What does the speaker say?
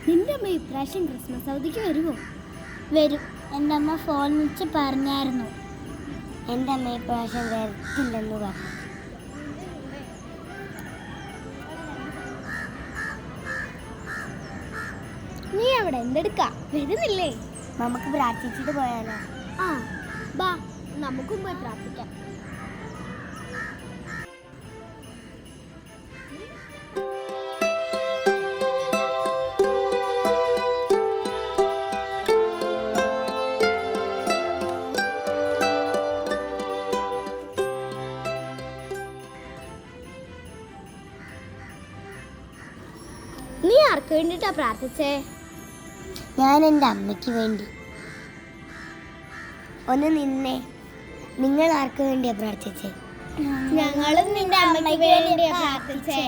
നിന്റെ അമ്മ ഇപ്രാവശ്യം ക്രിസ്മസ് അവധിക്ക് വരുമോ? വരും. എൻ്റെ അമ്മ ഫോൺ വിളിച്ച് പറഞ്ഞായിരുന്നു. എൻ്റെ അമ്മ ഇപ്രാവശ്യം വരത്തില്ലെന്ന് പറഞ്ഞു. നീ അവിടെ എന്തെടുക്കാ? വരുന്നില്ലേ? നമുക്ക് പ്രാർത്ഥിച്ചിട്ട് പോയാലോ? ആ ബാ, നമുക്കും പോയി പ്രാർത്ഥിക്കാം. നീ ആർക്ക് വേണ്ടിട്ടാ പ്രാർത്ഥിച്ചേ? ഞാൻ എൻ്റെ അമ്മയ്ക്ക് വേണ്ടി. ഒന്ന് നിന്നെ, നിങ്ങൾ ആർക്ക് വേണ്ടിയാ പ്രാർത്ഥിച്ചേ? ഞങ്ങളും നിന്റെ അമ്മയ്ക്ക് വേണ്ടിയാ പ്രാർത്ഥിച്ചേ.